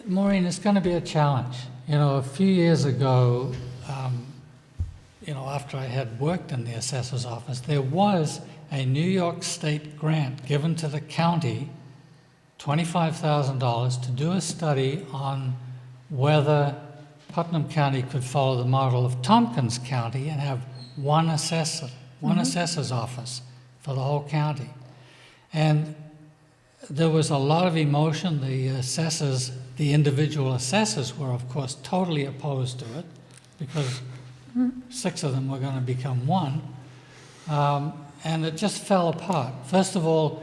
Maureen, it's going to be a challenge. You know, a few years ago, you know, after I had worked in the assessor's office, there was a New York State grant given to the county, $25,000, to do a study on whether Putnam County could follow the model of Tompkins County and have one assessor, one assessor's office for the whole county. And there was a lot of emotion. The assessors, the individual assessors were, of course, totally opposed to it because 6 of them were going to become one. And it just fell apart. First of all,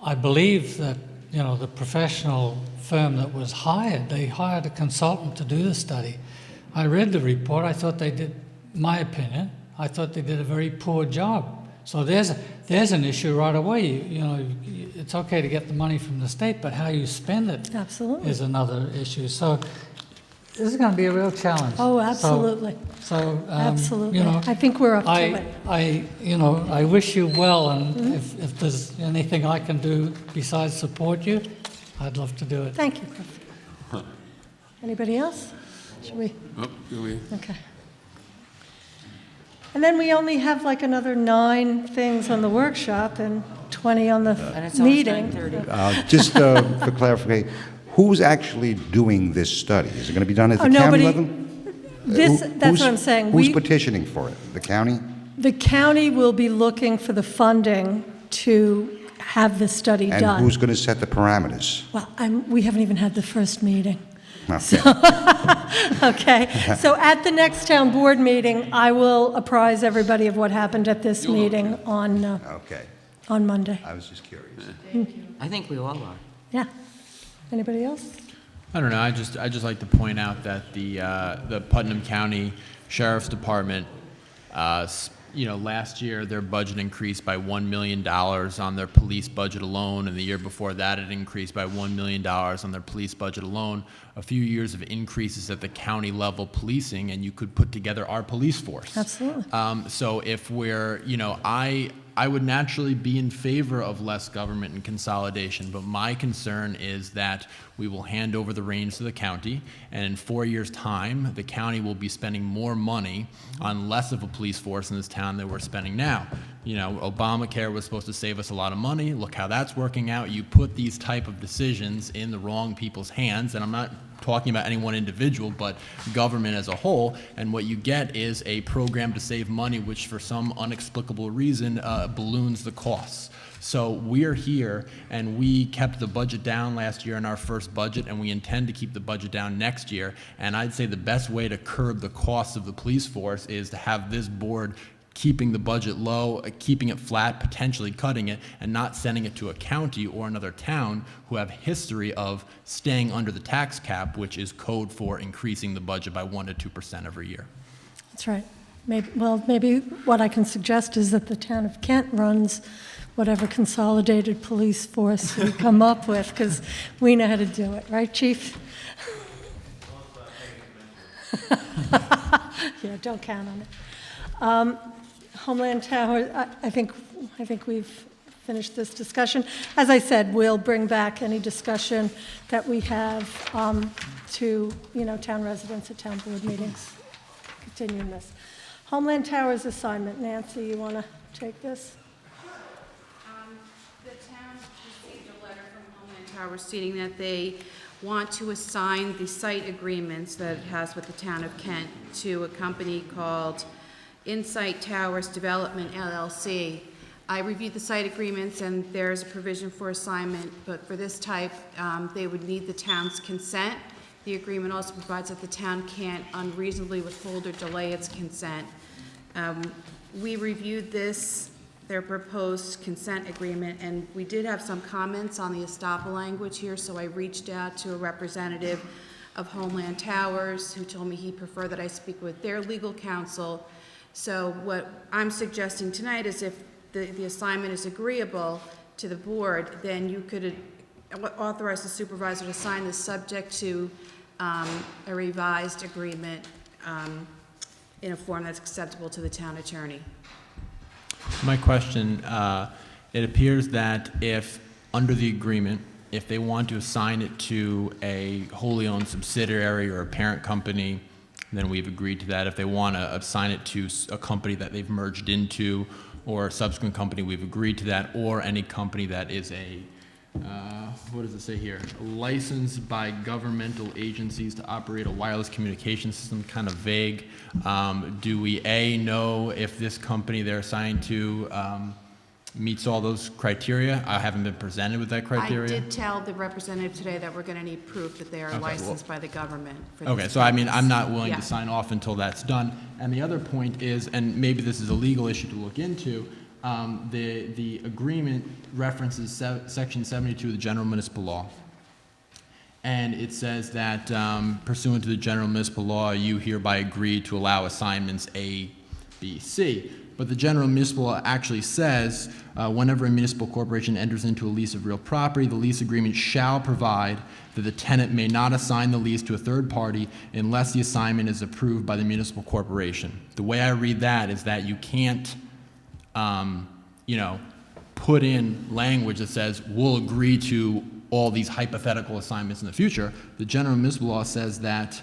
I believe that, you know, the professional firm that was hired, they hired a consultant to do the study. I read the report. I thought they did, my opinion, I thought they did a very poor job. So there's an issue right away. You know, it's okay to get the money from the state, but how you spend it Absolutely. is another issue. So this is going to be a real challenge. Oh, absolutely. So Absolutely. you know, I think we're up to it. I wish you well, and if there's anything I can do besides support you, I'd love to do it. Thank you, Cliff. Anybody else? Should we? Oh, we. Okay. And then we only have like another 9 things on the workshop and 20 on the And it's almost meeting. 9:30. Just for clarification, who's actually doing this study? Is it going to be done at the county nobody- level? That's what I'm saying. Who's We- petitioning for it? The county? The county will be looking for the funding to have this study And done. who's going to set the parameters? Well, we haven't even had the first meeting. Okay. Okay, so at the next town board meeting, I will apprise everybody of what happened at this meeting Okay. on Monday. I was just curious. I think we all are. Yeah. Anybody else? I don't know. I just like to point out that the Putnam County Sheriff's Department, last year their budget increased by $1 million on their police budget alone, and the year before that it increased by $1 million on their police budget alone. A few years of increases at the county level policing, and you could put together our police force. Absolutely. So if we're, I would naturally be in favor of less government and consolidation, but my concern is that we will hand over the reins to the county, and in 4 years' time, the county will be spending more money on less of a police force in this town than we're spending now. You know, Obamacare was supposed to save us a lot of money. Look how that's working out. You put these type of decisions in the wrong people's hands, and I'm not talking about any one individual, but government as a whole, and what you get is a program to save money, which for some inexplicable reason balloons the costs. So we're here, and we kept the budget down last year in our first budget, and we intend to keep the budget down next year. And I'd say the best way to curb the costs of the police force is to have this board keeping the budget low, keeping it flat, potentially cutting it, and not sending it to a county or another town who have history of staying under the tax cap, which is code for increasing the budget by 1% to 2% every year. That's right. Maybe what I can suggest is that the town of Kent runs whatever consolidated police force we come up with, because we know how to do it. Right, Chief? Yeah, don't count on it. Homeland Tower, I think we've finished this discussion. As I said, we'll bring back any discussion that we have to, town residents at town board meetings. Continuing this. Homeland Tower's assignment. Nancy, you want to take this? The town received a letter from Homeland Tower stating that they want to assign the site agreements that it has with the town of Kent to a company called Insight Towers Development, LLC. I reviewed the site agreements, and there's a provision for assignment, but for this type, they would need the town's consent. The agreement also provides that the town can't unreasonably withhold or delay its consent. We reviewed their proposed consent agreement, and we did have some comments on the estoppel language here, so I reached out to a representative of Homeland Towers who told me he preferred that I speak with their legal counsel. So what I'm suggesting tonight is if the assignment is agreeable to the board, then you could authorize the supervisor to sign this subject to a revised agreement in a form that's acceptable to the town attorney. My question, it appears that if under the agreement, If they want to assign it to a wholly owned subsidiary or a parent company, then we've agreed to that. If they want to assign it to a company that they've merged into or a subsequent company, we've agreed to that, or any company that is what does it say here? Licensed by governmental agencies to operate a wireless communication system, kind of vague. Do we, A, know if this company they're assigned to meets all those criteria? I haven't been presented with that criteria. I did tell the representative today that we're going to need proof that they are Okay, well- licensed by the government for Okay, this so I mean, purpose. I'm not willing Yeah. to sign off until that's done. And the other point is, and maybe this is a legal issue to look into, the agreement references section 72 of the general municipal law. And it says that pursuant to the general municipal law, you hereby agree to allow assignments A, B, C. But the general municipal law actually says, whenever a municipal corporation enters into a lease of real property, the lease agreement shall provide that the tenant may not assign the lease to a third party unless the assignment is approved by the municipal corporation. The way I read that is that you can't, put in language that says, we'll agree to all these hypothetical assignments in the future. The general municipal law says that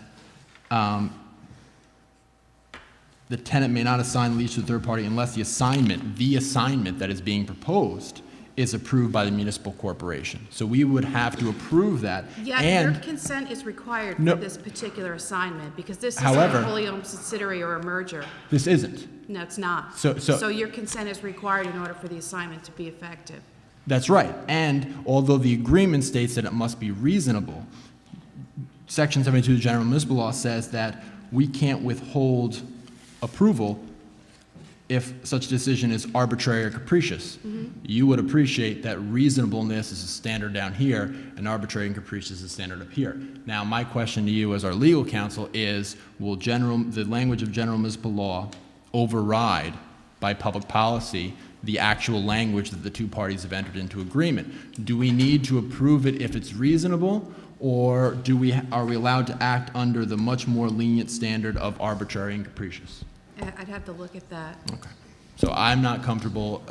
the tenant may not assign the lease to a third party unless the assignment that is being proposed is approved by the municipal corporation. So we would have to approve that. Yeah, your And, consent is required for No. this particular assignment, because this is However- a wholly owned subsidiary or a merger. this isn't. No, it's not. So- your consent is required in order for the assignment to be effective. That's right. And although the agreement states that it must be reasonable, Section 72 of the General Municipal Law says that we can't withhold approval if such decision is arbitrary or capricious. You would appreciate that reasonableness is a standard down here, and arbitrary and capricious is a standard up here. Now, my question to you as our legal counsel is, will the language of general municipal law override by public policy the actual language that the two parties have entered into agreement? Do we need to approve it if it's reasonable, or are we allowed to act under the much more lenient standard of arbitrary and capricious? I'd have to look at that. Okay. So I'm not comfortable,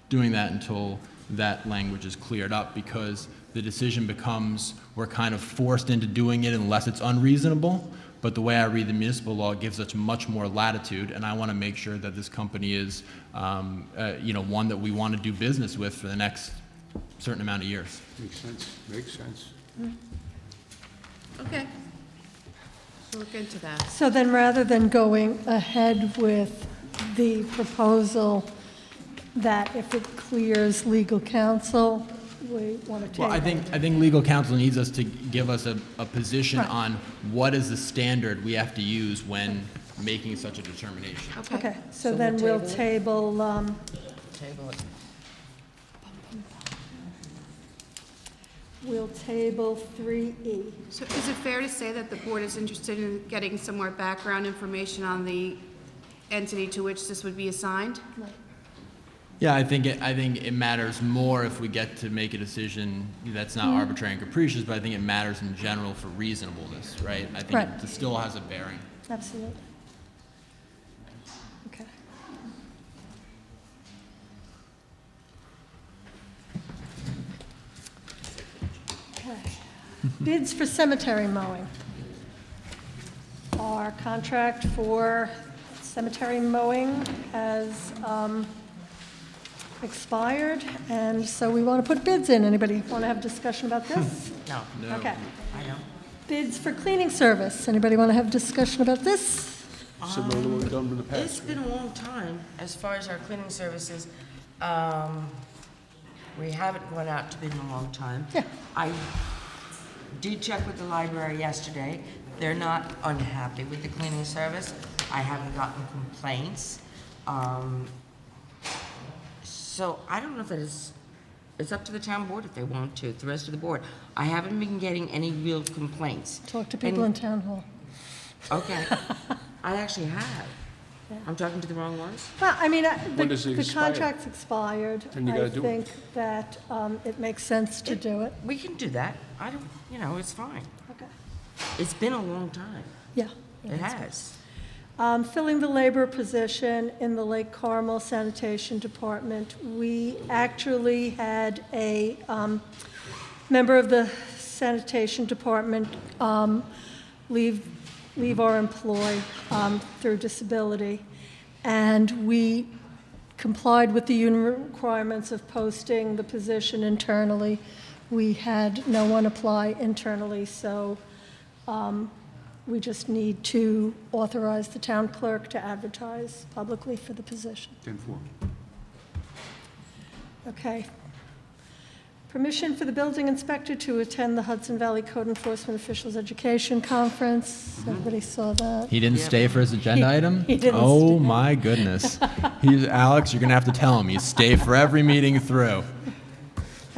doing that until that language is cleared up, because the decision becomes we're kind of forced into doing it unless it's unreasonable. But the way I read the municipal law gives us much more latitude, and I want to make sure that this company is, one that we want to do business with for the next certain amount of years. Makes sense. Okay. We'll look into that. So then, rather than going ahead with the proposal that if it clears legal counsel, we want to table Well, I think legal counsel needs us to give us a position Right. on what is the standard we have to use when making such a determination. Okay, so So then we'll we'll table table, Table it. we'll table 3E. So is it fair to say that the board is interested in getting some more background information on the entity to which this would be assigned? Yeah, I think it matters more if we get to make a decision that's not arbitrary and capricious, but I think it matters in general for reasonableness, right? I think Right. it still has a bearing. Absolutely. Okay. Okay. Bids for cemetery mowing. Our contract for cemetery mowing has expired, and so we want to put bids in. Anybody want to have discussion about this? No, Okay. I don't. Bids for cleaning service. Anybody want to have discussion about this? Similar to what we've done in the past. It's been a long time, as far as our cleaning services. We haven't gone out to bid in a long time. Yeah. I did check with the library yesterday. They're not unhappy with the cleaning service. I haven't gotten complaints. So I don't know if it's up to the town board if they want to, the rest of the board. I haven't been getting any real complaints. Talk to people in And- town hall. Okay. I actually have. I'm talking to the wrong ones? Well, I mean, When does it the expire? contract's expired. Then you gotta do it. I think that it makes sense to do it. We can do that. I don't, it's fine. Okay. It's been a long time. Yeah. It has. Filling the labor position in the Lake Carmel Sanitation Department, we actually had a member of the sanitation department leave or employ through disability. And we complied with the union requirements of posting the position internally. We had no one apply internally, so we just need to authorize the town clerk to advertise publicly for the position. 10-4. Okay. Permission for the building inspector to attend the Hudson Valley Code Enforcement Officials Education Conference. Everybody saw that. He didn't stay for his agenda item? he didn't Oh, stay. my goodness. Alex, you're going to have to tell him. You stay for every meeting through.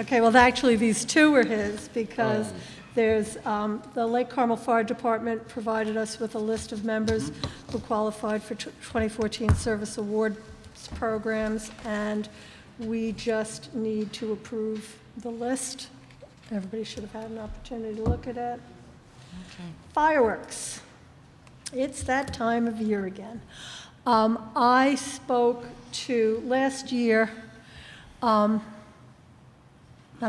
Okay, well, actually, these two were his, because there's, the Lake Carmel Fire Department provided us with a list of members who qualified for 2014 Service Awards programs, and we just need to approve the list. Everybody should have had an opportunity to look at it. Fireworks. It's that time of year again. I spoke to, last year, not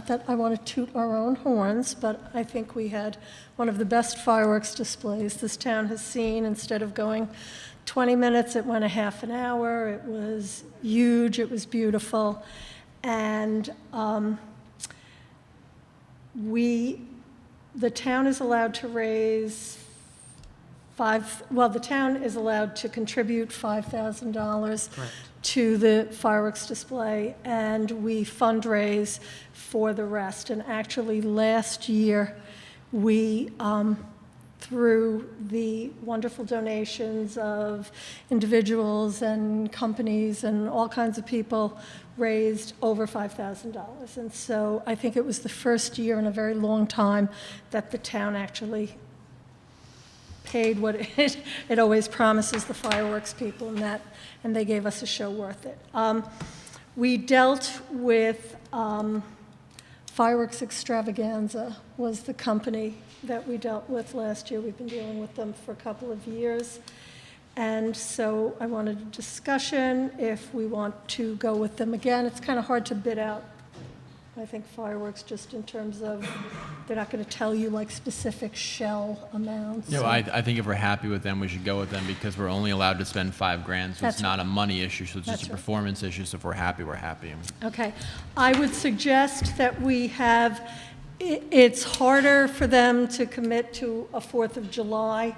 that I want to toot our own horns, but I think we had one of the best fireworks displays this town has seen. Instead of going 20 minutes, it went a half an hour. It was huge, it was beautiful. And the town is allowed to raise the town is allowed to contribute $5,000 to the fireworks display, and we fundraise for the rest. And actually, last year, we, through the wonderful donations of individuals and companies and all kinds of people, raised over $5,000. And so I think it was the first year in a very long time that the town actually paid what it always promises the fireworks people, and they gave us a show worth it. We dealt with Fireworks Extravaganza was the company that we dealt with last year. We've been dealing with them for a couple of years. And so I wanted a discussion if we want to go with them again. It's kind of hard to bid out, I think, fireworks, just in terms of they're not going to tell you like specific shell amounts. Yeah, well, I think if we're happy with them, we should go with them because we're only allowed to spend $5,000, so That's it's not a money issue, so it's That's just a right. performance issue. So if we're happy, we're happy. Okay. I would suggest that we have, it's harder for them to commit to a 4th of July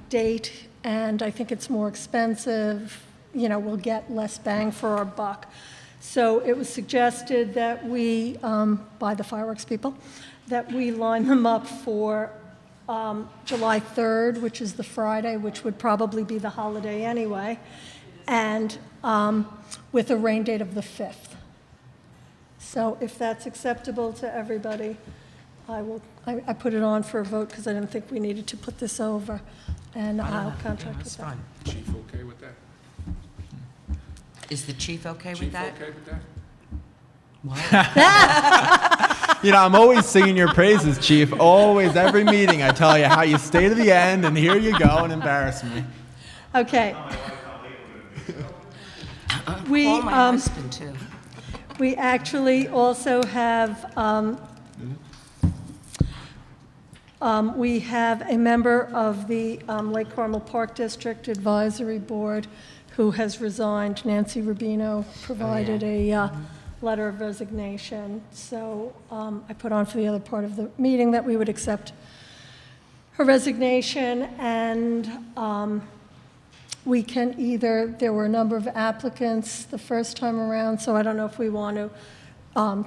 date, and I think it's more expensive. You know, we'll get less bang for our buck. So it was suggested that we, by the fireworks people, that we line them up for July 3rd, which is the Friday, which would probably be the holiday anyway, and with a rain date of the 5th. So if that's acceptable to everybody, I put it on for a vote because I didn't think we needed to put this over, and I'll contract with That's them. fine. Chief okay with that? Is the chief okay with Chief that? okay with that? You know, I'm always singing your praises, Chief. Always, every meeting, I tell you how you stay to the end, and here you go and embarrass me. Okay. We, Call my husband, too. we actually also have, we have a member of the Lake Carmel Park District Advisory Board who has resigned. Nancy Rubino provided a letter of resignation. So I put on for the other part of the meeting that we would accept her resignation, and we can either, there were a number of applicants the first time around, so I don't know if we want to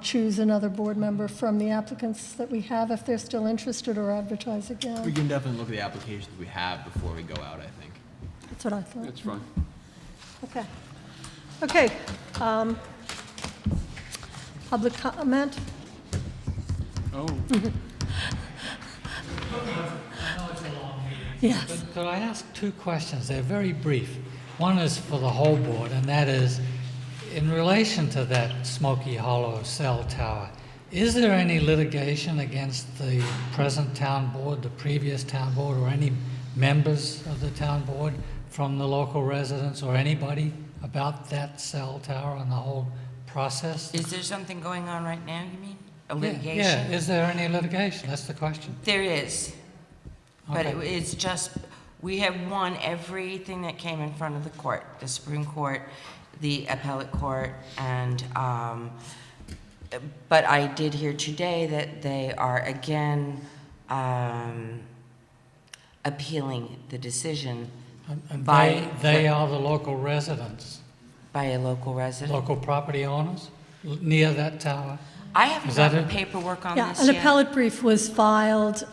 choose another board member from the applicants that we have, if they're still interested, or advertise We again. can definitely look at the applications we have before we go out, I think. That's what I thought. That's fine. Okay. Okay. Public comment? Oh, Yes. Could I ask two questions? They're very brief. One is for the whole board, and that is, in relation to that Smoky Hollow cell tower, is there any litigation against the present town board, the previous town board, or any members of the town board from the local residents or anybody about that cell tower and the whole process? Is there something going on right now, you mean? a Yeah, litigation? is there any litigation? That's the question. There is, but Okay. it's just, we have won everything that came in front of the court, the Supreme Court, the appellate court, and, but I did hear today that they are again appealing the decision And By they are the local residents, by a local resident. local property owners near that tower. I haven't Is that gotten it? paperwork on Yeah, this an yet. appellate brief was filed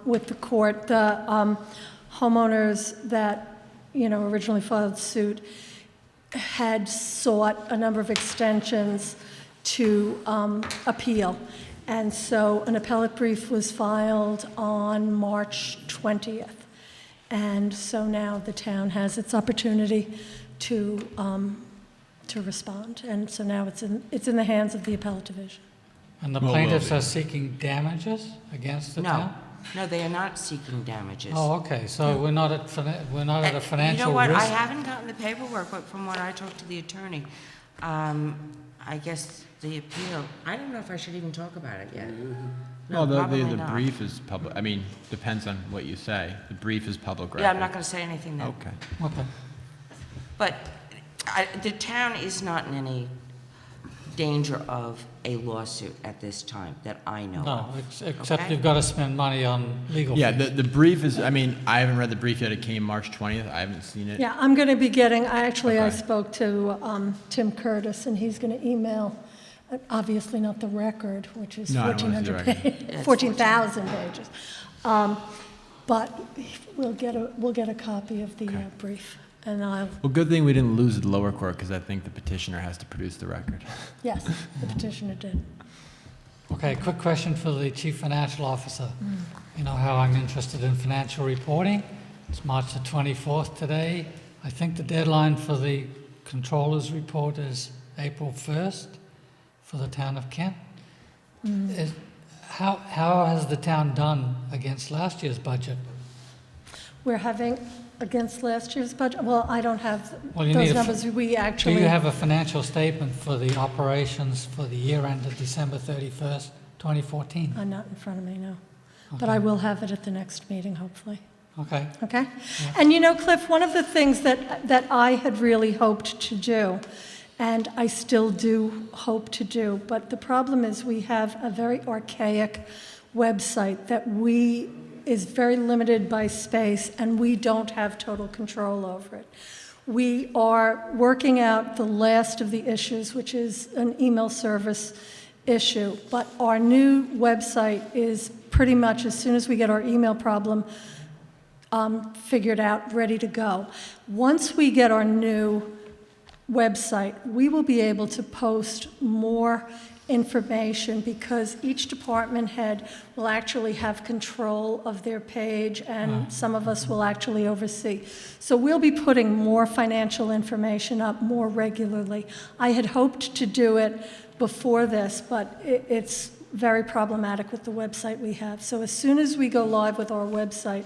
with the court. The homeowners that, originally filed suit had sought a number of extensions to appeal. And so an appellate brief was filed on March 20th. And so now the town has its opportunity to respond. And so now it's in the hands of the appellate division. And the Well, plaintiffs will are seeking damages against the No, town? no, they are not seeking damages. Oh, okay, so we're not at, we're not at a financial You know what, I risk? haven't gotten the paperwork, but from what I talked to the attorney, I guess the appeal, I don't know if I should even talk about it yet. No, Well, probably the not. brief is public, I mean, depends on what you say. The brief is public record. Yeah, I'm not gonna say anything then. Okay. Okay. But the town is not in any danger of a lawsuit at this time that I know No, of. except Okay. you've got to spend money on legal fees. Yeah, the brief is, I mean, I haven't read the brief yet. It came March 20th. I haven't seen it. Yeah, I'm going to be getting, I Okay. spoke to Tim Curtis, and he's going to email, obviously not the record, which is No, I don't wanna see the 1,400 record. pages, 14,000 pages. But we'll get a copy of the brief, and Well, good thing we didn't lose at the lower court because I think the petitioner has to produce the record. yes, the petitioner did. Okay, quick question for the chief financial officer. You know how I'm interested in financial reporting? It's March the 24th today. I think the deadline for the controller's report is April 1st for the town of Kent. How has the town done against last year's budget? We're having, against last year's budget, well, I don't have Well, you those need a numbers. We Do actually, you have a financial statement for the operations for the year ended December 31st, 2014? not in front of me, no. But I will have it at the next meeting, hopefully. Okay. Okay? And Cliff, one of the things that I had really hoped to do, and I still do hope to do, but the problem is we have a very archaic website that is very limited by space, and we don't have total control over it. We are working out the last of the issues, which is an email service issue, but our new website is pretty much, as soon as we get our email problem figured out, ready to go. Once we get our new website, we will be able to post more information because each department head will actually have control of their page, and some of us will actually oversee. So we'll be putting more financial information up more regularly. I had hoped to do it before this, but it's very problematic with the website we have. So as soon as we go live with our website,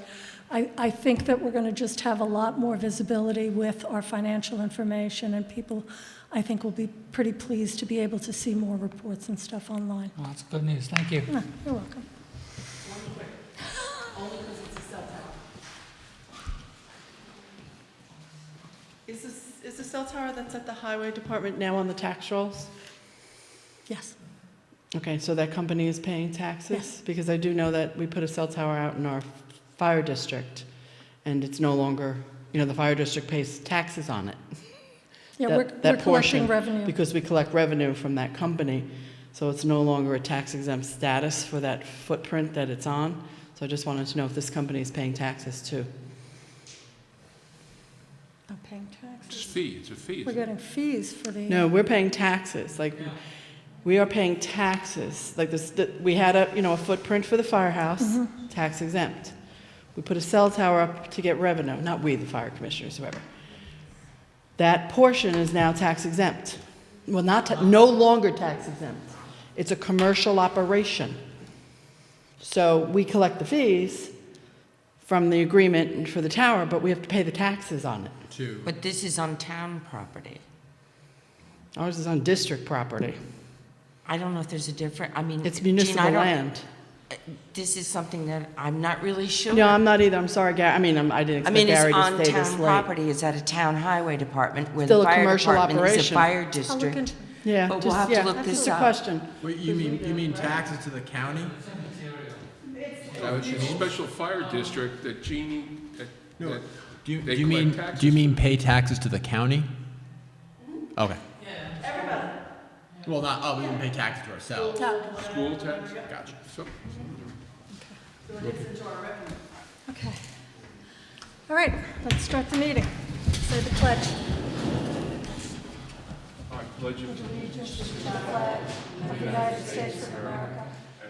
I think that we're going to just have a lot more visibility with our financial information, and people, I think, will be pretty pleased to be able to see more reports and stuff online. Well, that's good news. Thank you. You're welcome. Is the cell tower that's at the highway department now on the tax rolls? Yes. Okay, so that company is paying taxes? Yes. Because I do know that we put a cell tower out in our fire district, and it's no longer, the fire district pays taxes on it. Yeah, That- we're that collecting portion, revenue. Because we collect revenue from that company, so it's no longer a tax exempt status for that footprint that it's on. So I just wanted to know if this company is paying taxes too. I'm paying It's taxes. fee, it's a fee. We're isn't it? getting fees for the... No, we're paying taxes, like, we are paying taxes, like this, we had a footprint for the firehouse, tax exempt. We put a cell tower up to get revenue, not we, the fire commissioners, whoever. That portion is now tax exempt. Well, no longer tax exempt. It's a commercial operation. So we collect the fees from the agreement for the tower, but we have to pay the taxes on it. But this is on town property. Ours is on district property. I don't know if there's a different, I mean. It's Gene, municipal I don't- land. This is something that I'm not really sure. No, I'm not either. I'm sorry, Gary. I mean, I didn't I expect mean, it's Gary to on stay this town late. property, it's at a town highway department where Still the a fire commercial department is a operation. fire I'll look district. into, Yeah, But we'll just, have to yeah, look that's this just a up. question. Wait, you mean taxes to the county? Now, it's a special fire district that Jeannie, that Do you, they do you mean, collect taxes. do you mean pay taxes to the county? Okay. Everybody. Well, not, oh, we can pay taxes to ourselves. School tax? Gotcha. So, okay. All right, let's start the meeting. Say the pledge. I pledge you. Allegiance to the flag of the United States of America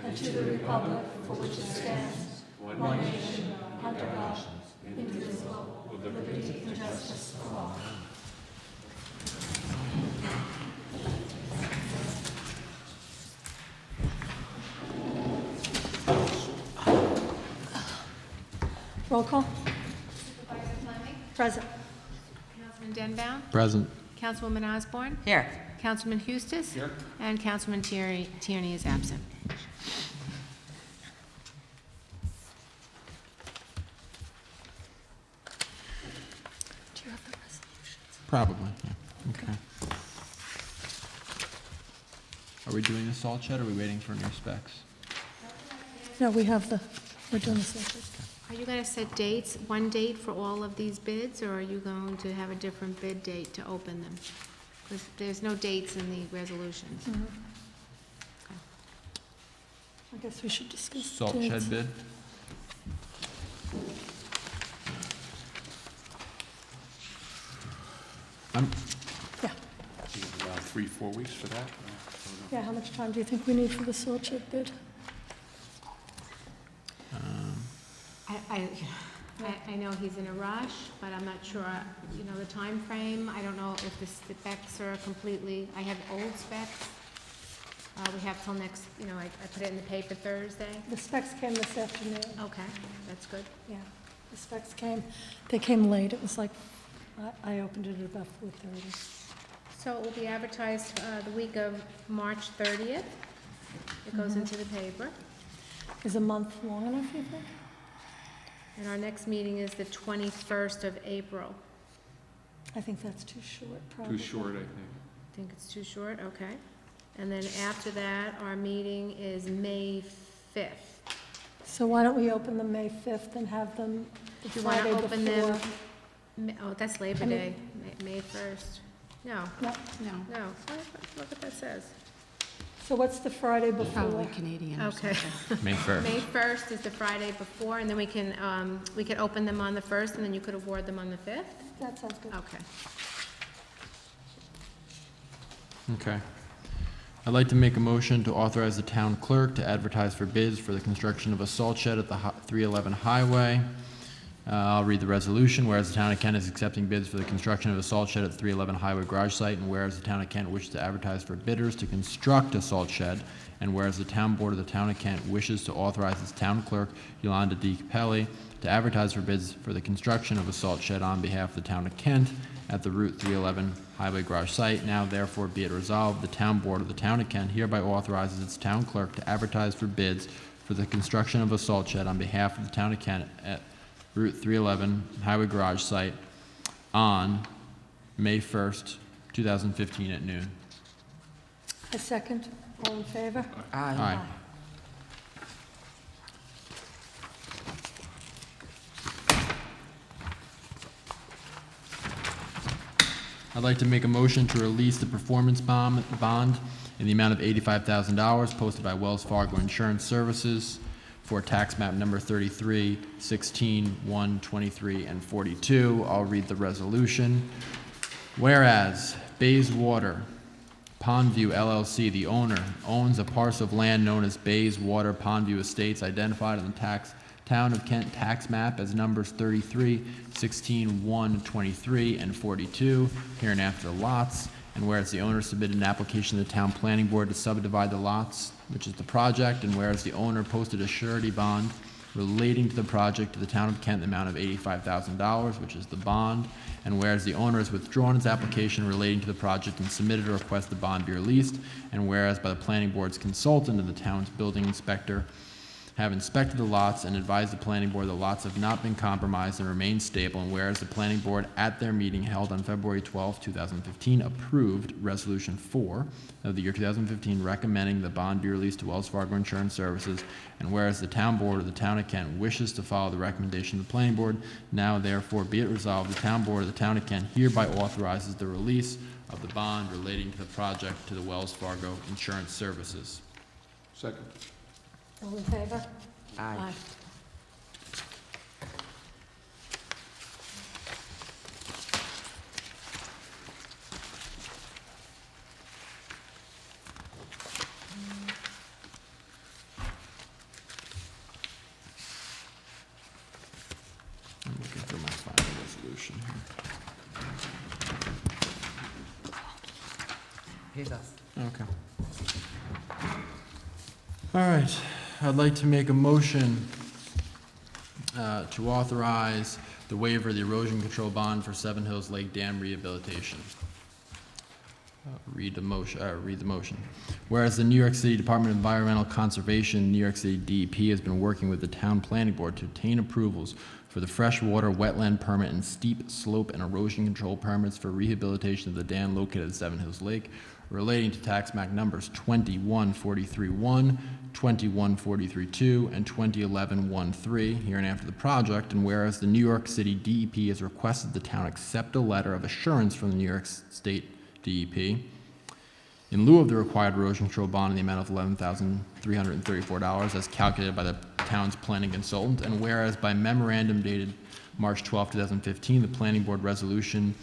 and to the republic for which it stands, one nation, under God, indivisible, with liberty and justice for all. Roll call. Present. Councilman Denbow? Present. Councilwoman Osborne? Here, Councilman Eustis? Here. And Councilman Tierney is absent. Do you have the resolutions? Probably, yeah. Okay. Are we doing the salt shed or are we waiting for new specs? No, we're doing the same thing. Are you going to set dates, one date for all of these bids, or are you going to have a different bid date to open them? Because there's no dates in the resolutions. I guess we should discuss Salt dates. shed bid? I'm, Yeah. 3-4 weeks for that? Yeah, how much time do you think we need for the salt shed bid? I know he's in a rush, but I'm not sure, you know, the time frame. I don't know if the specs are completely, I have old specs. We have till next, you know, I put it in the paper Thursday. The specs came this afternoon. Okay, that's good. Yeah, the specs they came late. It was like, I opened it at about 4:30. So it will be advertised the week of March 30th. It goes into the paper. Is a month long enough, you think? And our next meeting is the 21st of April. I think that's too short, probably. Too short, I think. Think it's too short? Okay. And then after that, our meeting is May 5th. So why don't we open them May 5th and have them the If you want to Friday open before? them, oh, that's Labor I mean- Day, May 1st. No, No. no, look what that says. So what's the Friday before? Probably Canadian or Okay. something. May 1st. May 1st is the Friday before, and then we can open them on the 1st, and then you could award them on the 5th? That sounds good. Okay. Okay. I'd like to make a motion to authorize the town clerk to advertise for bids for the construction of a salt shed at the 311 highway. I'll read the resolution. Whereas the town of Kent is accepting bids for the construction of a salt shed at the 311 highway garage site, and whereas the town of Kent wishes to advertise for bidders to construct a salt shed, and whereas the town board of the town of Kent wishes to authorize its town clerk, Yolanda D. Capelli, to advertise for bids for the construction of a salt shed on behalf of the town of Kent at the Route 311 highway garage site. Now therefore be it resolved, the town board of the town of Kent hereby authorizes its town clerk to advertise for bids for the construction of a salt shed on behalf of the town of Kent at Route 311 highway garage site on May 1st, 2015 at noon. A second. All in favor? Aye. I'd like to make a motion to release the performance bond in the amount of $85,000 posted by Wells Fargo Insurance Services for tax map number 33, 16, 1, 23, and 42. I'll read the resolution. Whereas Bays Water, Pondview LLC, the owner, owns a parcel of land known as Bays Water Pondview Estates, identified on the Town of Kent tax map as numbers 33, 16, 1, 23, and 42, hereinafter lots. And whereas the owner submitted an application to the town planning board to subdivide the lots, which is the project, and whereas the owner posted a surety bond relating to the project to the town of Kent in the amount of $85,000, which is the bond. And whereas the owner has withdrawn his application relating to the project and submitted a request the bond be released, and whereas by the planning board's consultant and the town's building inspector have inspected the lots and advised the planning board the lots have not been compromised and remain stable, and whereas the planning board at their meeting held on February 12, 2015 approved Resolution 4 of the year 2015 recommending the bond be released to Wells Fargo Insurance Services, and whereas the town board of the town of Kent wishes to follow the recommendation of the planning board, now therefore be it resolved, the town board of the town of Kent hereby authorizes the release of the bond relating to the project to the Wells Fargo Insurance Services. Second. All in favor? Aye. I'm looking for my final resolution here. Here's us. Okay. All right, I'd like to make a motion to authorize the waiver of the erosion control bond for Seven Hills Lake Dam rehabilitation. Read the motion. Whereas the New York City Department of Environmental Conservation, New York City DEP, has been working with the town planning board to obtain approvals for the freshwater wetland permit and steep slope and erosion control permits for rehabilitation of the dam located at Seven Hills Lake, relating to tax map numbers 2143-1, 2143-2, and 2011-13, hereinafter the project, and whereas the New York City DEP has requested the town accept a letter of assurance from the New York State DEP in lieu of the required erosion control bond in the amount of $11,334 as calculated by the town's planning consultant, and whereas by memorandum dated March 12, 2015, the planning board resolution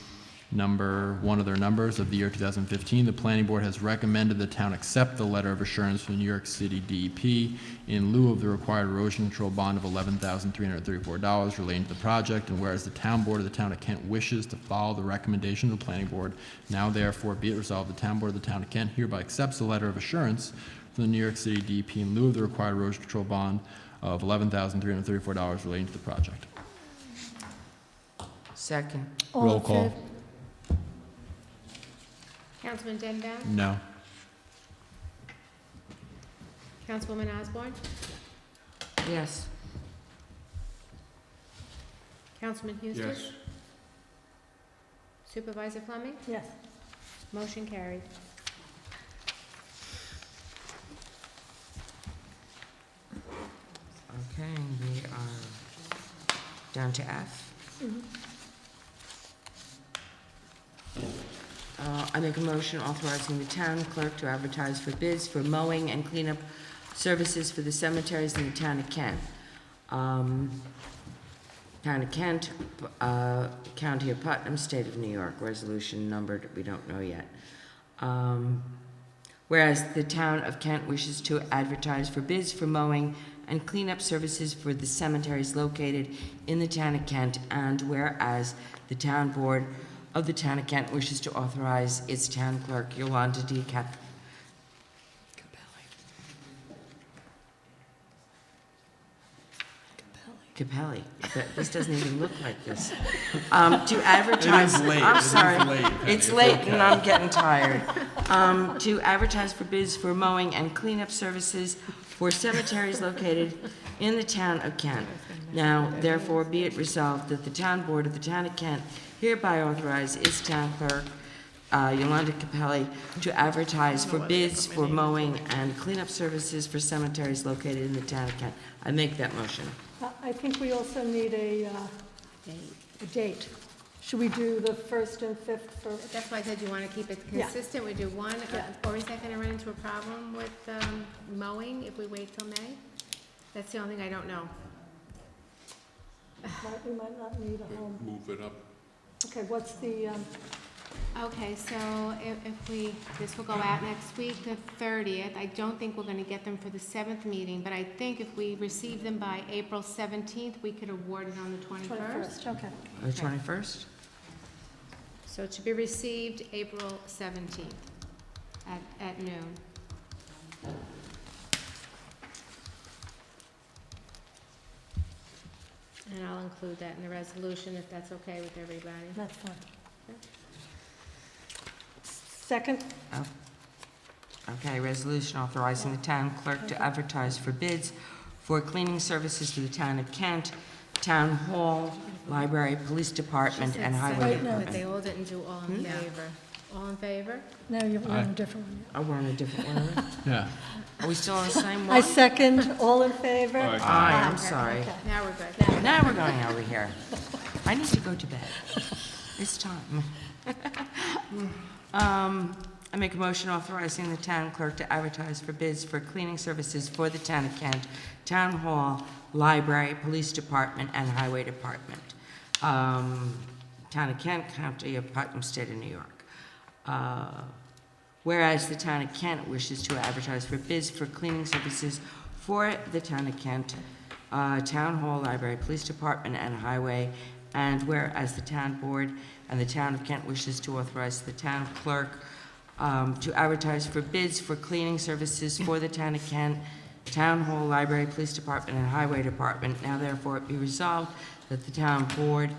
number one of their numbers of the year 2015, the planning board has recommended the town accept the letter of assurance from the New York City DEP in lieu of the required erosion control bond of $11,334 relating to the project, and whereas the town board of the town of Kent wishes to follow the recommendation of the planning board, now therefore be it resolved, the town board of the town of Kent hereby accepts the letter of assurance from the New York City DEP in lieu of the required erosion control bond of $11,334 relating to the project. Second. All Roll in call. favor? Councilman Dedenbaum? No. Councilwoman Osborne? Yes. Councilman Houston? Yes. Supervisor Fleming? Yes. Motion carried. Okay, we are down to F. I make a motion authorizing the town clerk to advertise for bids for mowing and cleanup services for the cemeteries in the town of Kent. Town of Kent, County of Putnam, State of New York, resolution numbered, we don't know yet. Whereas the town of Kent wishes to advertise for bids for mowing and cleanup services for the cemeteries located in the town of Kent, and whereas the town board of the town of Kent wishes to authorize its town clerk, Yolanda D. Capelli. This doesn't even look like this. To advertise. It is late. I'm It is sorry. late, Penny. It's It's late okay. and I'm getting tired. To advertise for bids for mowing and cleanup services for cemeteries located in the town of Kent. Now, therefore, be it resolved that the town board of the town of Kent hereby authorize its town clerk, Yolanda Capelli, to advertise for bids for mowing and cleanup services for cemeteries located in the town of Kent. I make that motion. I think we also need a date. Should we do the 1st and 5th for, That's why I said you want to keep it Yeah. consistent. We do one, Yeah. or is that going to run into a problem with mowing if we wait till May? That's the only thing I don't know. we might not need a home. Move it up. Okay, what's the, Okay, so this will go out next week, the 30th. I don't think we're going to get them for the 7th meeting, but I think if we receive them by April 17th, we could award it on the 21st. 21st, okay. The 21st? So it should be received April 17th at noon. And I'll include that in the resolution if that's okay with everybody. That's fine. Second? Okay, resolution authorizing the town clerk to advertise for bids for cleaning services to the town of Kent, town hall, library, police department, and highway Right, no. But they department. all didn't do all in favor. All in favor? No, you're on a different one. Oh, we're on a different one. Yeah. Are we still on the same I one? second, all in favor? Aye. Aye, I'm sorry. Now we're good. Now we're going over here. I need to go to bed. It's time. I make a motion authorizing the town clerk to advertise for bids for cleaning services for the town of Kent, town hall, library, police department, and highway department. Town of Kent, County of Putnam, State of New York. Whereas the town of Kent wishes to advertise for bids for cleaning services for the town of Kent, town hall, library, police department, and highway, and whereas the town board and the town of Kent wishes to authorize the town clerk to advertise for bids for cleaning services for the town of Kent, town hall, library, police department, and highway department. Now therefore it be resolved that the town board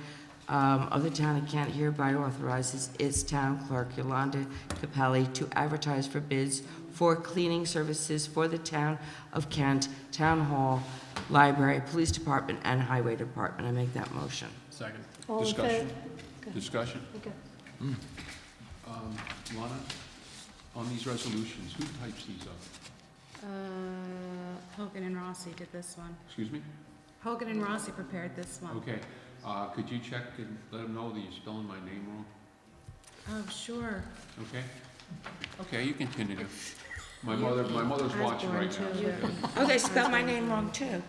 of the town of Kent hereby authorizes its town clerk, Yolanda Capelli, to advertise for bids for cleaning services for the town of Kent, town hall, library, police department, and highway department. I make that motion. Second. All in Discussion. favor? Discussion. Okay. Lana, on these resolutions, who types these up? Hogan and Rossi did this one. Excuse me? Hogan and Rossi prepared this one. Okay, could you check and let them know that you're spelling my name wrong? Oh, sure. Okay? Okay, you continue. My mother's watching right now. Oh, they spelled my name wrong too.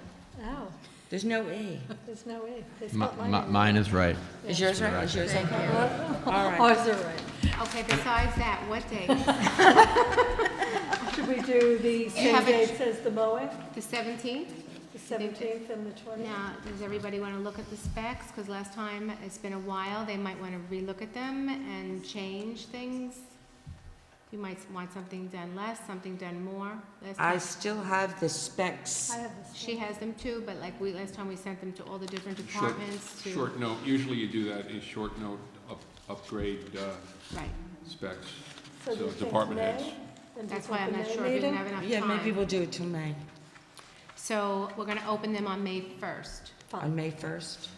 Oh, There's no E. there's no way. They spelled my name. Mine is right. Is yours right? Is yours okay? All right. Ours are right. Okay, besides that, what date? Should we do the same have it- dates as the mowing? The 17th? The 17th and the 20th? Now, does everybody want to look at the specs? Because last time, it's been a while, they might want to relook at them and change things. You might want something done less, something done more. Last I time- still have the specs. I have this. She has them too, but like last time we sent them to all the different departments to. Short note, usually you do that, is short note, upgrade Right. specs. So do So you think department May? heads. And do you That's why think I'm the not May sure if we meeting? have enough time. Yeah, maybe we'll do it till May, So we're going to open them on May 1st. on May 1st.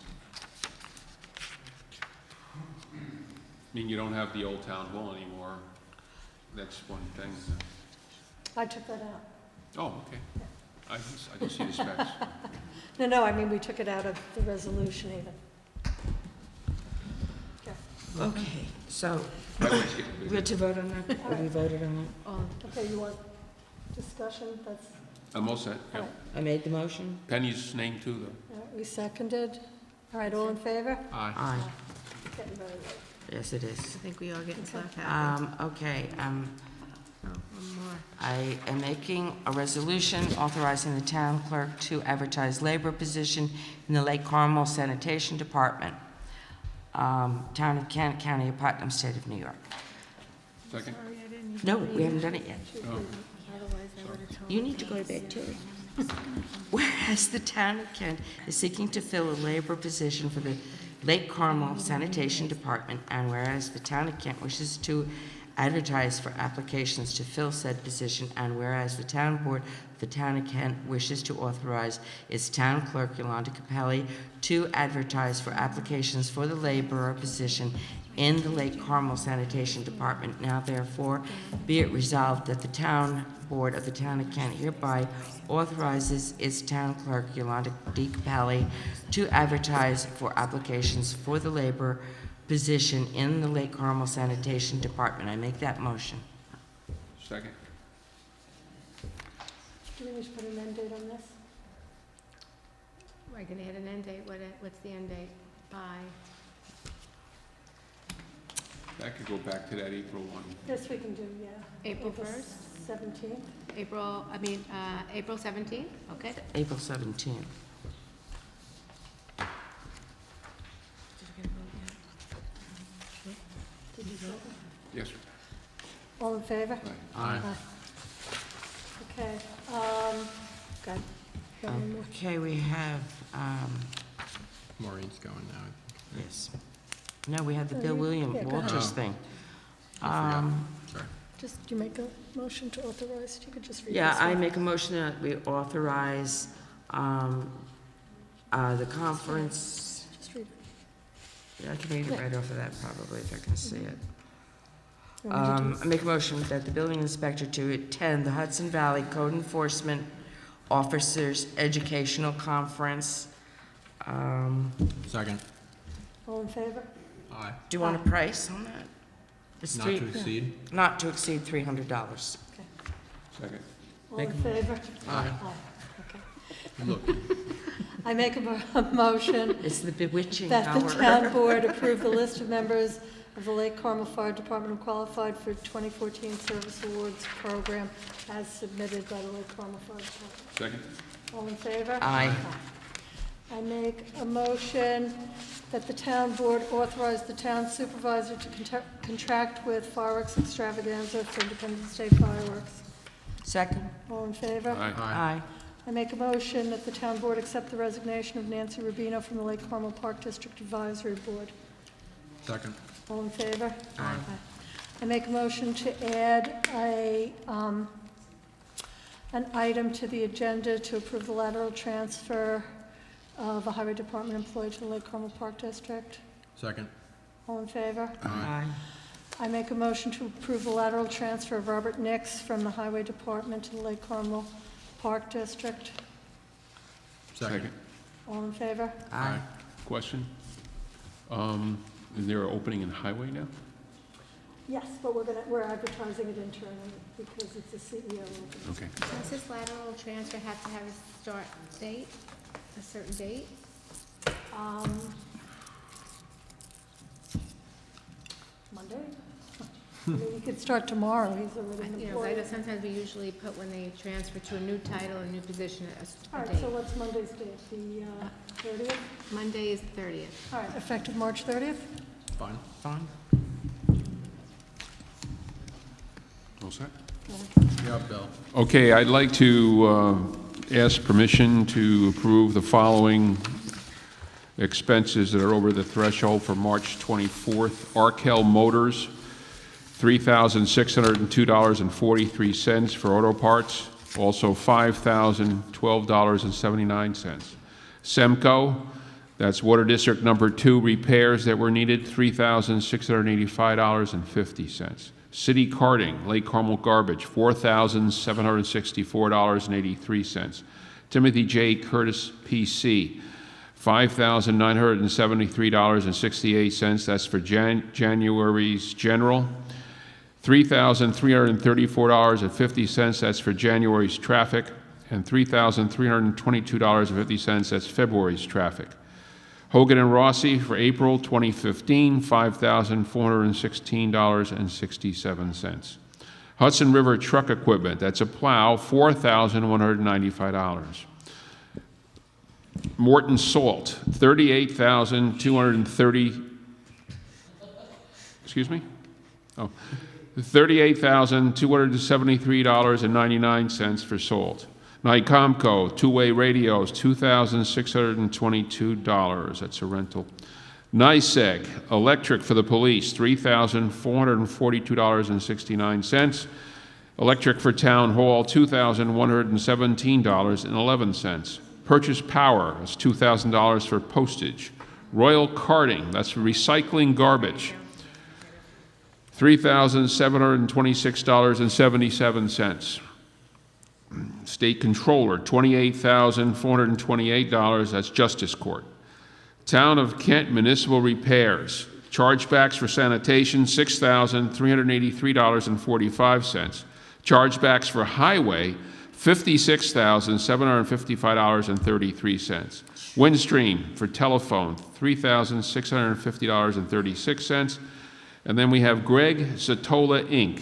I mean, you don't have the old town hall anymore. That's one thing. I took that out. Oh, okay. I can see the specs. No, I mean, we took it out of the resolution even. Okay. Okay, so Highway's getting we busy. had to vote on that? Or we voted on Okay, you want discussion? That's, I'm all set, yeah. all right. it? I made the motion? Penny's name too, though. All right, we seconded. All right, all in favor? Aye. Aye. Getting very late. Yes, it I is. think we are getting slap happy. Okay, Oh, one more. I am making a resolution authorizing the town clerk to advertise labor position in the Lake Carmel Sanitation Department, Town of Kent, County of Putnam, State of New York. Second? No, we haven't done it yet. Oh, Otherwise, I would have told You need to go to bed too. Whereas the town of Kent is seeking to fill a labor position for the Lake Carmel Sanitation Department, and whereas the town of Kent wishes to advertise for applications to fill said position, and whereas the town board of the town of Kent wishes to authorize its town clerk, Yolanda Capelli, to advertise for applications for the laborer position in the Lake Carmel Sanitation Department. Now therefore be it resolved that the town board of the town of Kent hereby authorizes its town clerk, Yolanda D. Capelli, to advertise for applications for the labor position in the Lake Carmel Sanitation Department. I make that motion. second? Do we just put an end date on this? We're going to hit an end date. What's the end date? By, That could go back to that April one. This we can do, yeah. April 1st? 17th. April 17th? Okay. April 17th. Did you second? Yes, sir. All in favor? Aye. Okay, good. Got one more. Okay, we have Maureen's going now. Yes. No, we had the Bill William Yeah, go ahead. Walters thing. Sorry. Just, do you make a motion to authorize? You could just read Yeah, this I one. make a motion that we authorize the conference, Just read it. I can read it right off of that probably if I can see it. You want me to do I make a motion that the building inspector to attend the Hudson Valley Code Enforcement Officers Educational Conference. Second. All in favor? Aye. Do you want a price on that? It's Not to exceed? not to exceed $300. Second. All in favor? Aye. Okay. Look, I make a motion It's the bewitching that hour. the town board approve the list of members of the Lake Carmel Fire Department who qualified for 2014 Service Awards Program as submitted by the Lake Carmel Fire Department. Second. All in favor? Aye. I make a motion that the town board authorize the town supervisor to contract with Fireworks Extravaganza for Independence Day fireworks. Second? All in favor? Aye. Aye. I make a motion that the town board accept the resignation of Nancy Rubino from the Lake Carmel Park District Advisory Board. second. All in favor? Aye. I make a motion to add an item to the agenda to approve the lateral transfer of a highway department employee to the Lake Carmel Park District. Second. All in favor? Aye. I make a motion to approve the lateral transfer of Robert Nix from the highway department to the Lake Carmel Park District. Second. All in favor? Aye. Question? Is there an opening in highway now? Yes, but we're advertising it internally because it's a CEO opening. Okay. Does this lateral transfer have to have a start date, a certain date? Monday? I mean, he could start tomorrow, he's already You know, employed. but sometimes we usually put when they transfer to a new title, a new position, All a right, so date. what's Monday's date, the 30th? Monday is 30th. All right, effective March 30th? Fine. Fine. All set? Yeah, Bill. Okay, I'd like to ask permission to approve the following expenses that are over the threshold for March 24th. Arkell Motors, $3,602.43 for auto parts, also $5,012.79. Semco, that's Water District Number 2 repairs that were needed, $3,685.50. City Carting, Lake Carmel Garbage, $4,764.83. Timothy J. Curtis, P.C., $5,973.68. That's for January's general. $3,334.50. That's for January's traffic. And $3,322.50. That's February's traffic. Hogan and Rossi for April 2015, $5,416.67. Hudson River Truck Equipment, that's a plow, $4,195. Morton Salt, $38,230, excuse me? Oh, $38,273.99 for salt. Nycomco, two-way radios, $2,622. That's a rental. NYSEG, electric for the police, $3,442.69. Electric for town hall, $2,117.11. Purchase power, that's $2,000 for postage. Royal Carting, that's for recycling garbage, $3,726.77. State Controller, $28,428, that's Justice Court. Town of Kent Municipal Repairs, chargebacks for sanitation, $6,383.45. Chargebacks for highway, $56,755.33. Windstream for telephone, $3,650.36. And then we have Greg Zatola, Inc.,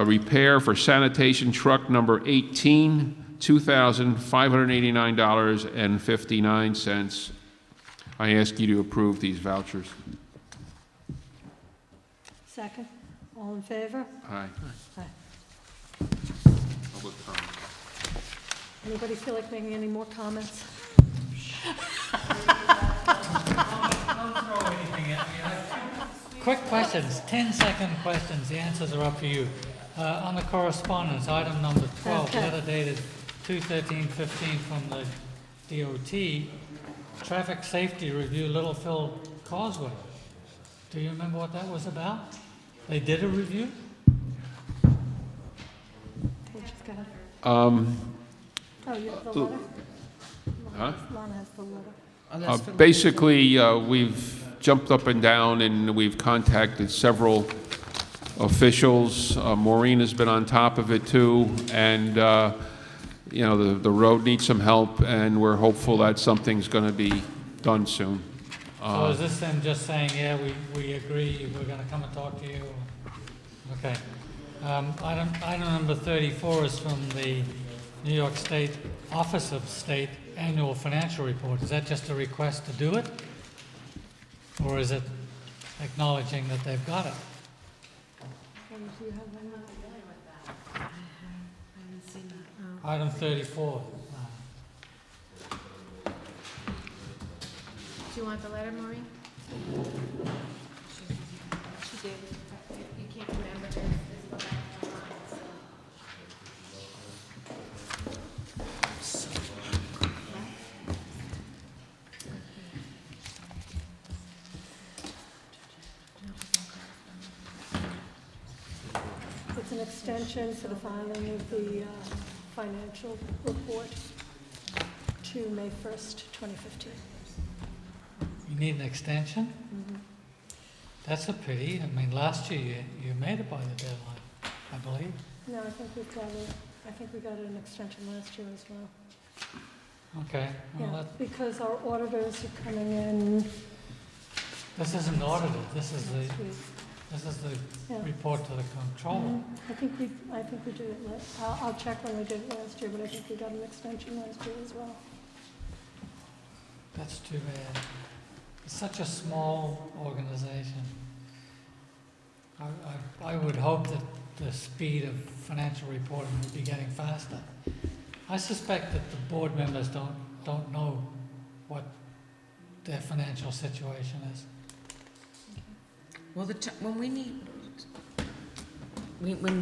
repair for sanitation truck number 18, $2,589.59. I ask you to approve these vouchers. Second. All in favor? Aye. Aye. Public comment. Anybody feel like making any more comments? Quick questions, 10-second questions, the answers are up to you. On the correspondence, item number 12, Okay. letter dated 2/13/15 from the DOT, traffic safety review, Littlefield Causeway. Do you remember what that was about? They did a review? Paige has got it. Um, Oh, you have the letter? Huh? Lana has the letter. Basically, we've jumped up and down, and we've contacted several officials. Maureen has been on top of it, too, and, you know, the road needs some help, and we're hopeful that something's going to be done soon. So is this them just saying, yeah, we agree, we're gonna come and talk to you? Okay. Item number 34 is from the New York State Office of State Annual Financial Report. Is that just a request to do it? Or is it acknowledging that they've got it? Item 34. Do you want the letter, Maureen? She did. You can't remember this. This was It's an extension for the filing of the financial report to May 1st, 2015. You need an extension? That's a pity. I mean, last year you made it by the deadline, I believe. No, I think we got an extension last year as well. Okay. Well, Yeah, because our auditors are coming in this isn't audited. This is next week. the Yeah. report to the controller. I think we did it I'll check when we did it last year, but I think we got an extension last year as well. That's too bad. It's such a small organization. I would hope that the speed of financial reporting would be getting faster. I suspect that the board members don't know what their financial situation is. Well, when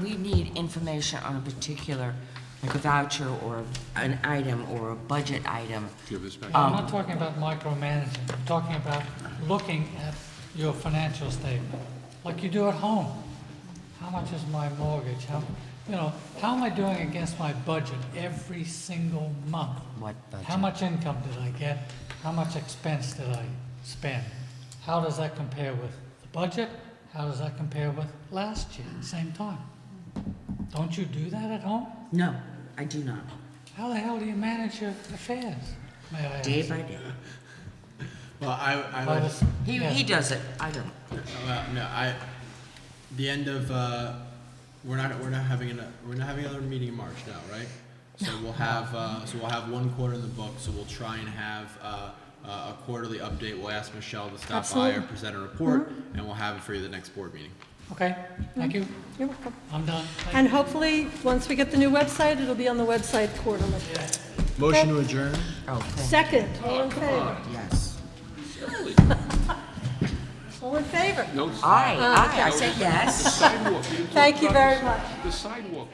we need information on a particular, like a voucher or an item or a budget item, Give this back. I'm not talking about micromanaging. I'm talking about looking at your financial statement, like you do at home. How much is my mortgage? How am I doing against my budget every single month? what budget? How much income did I get? How much expense did I spend? How does that compare with the budget? How does that compare with last year, same time? Don't you do that at home? No, I do not. How the hell do you manage your affairs, may I ask? Day by day. Well, I By would, the- yeah. He does it, I don't. the end of, we're not having another meeting in March now, right? So we'll have one quarter in the book, so we'll try and have, a quarterly update. We'll ask Michelle to stop by Absolutely. or present a report, and we'll have it for you the next board meeting. Okay, thank you. You're welcome. I'm done. Thank And hopefully, once we get the new website, it'll be on the website quarterly. Motion to adjourn? Oh, thank Second, all in favor? you. Yes. All in favor? No Aye, I said yes. sidewalk. You didn't talk Thank you about very the- much. The sidewalk.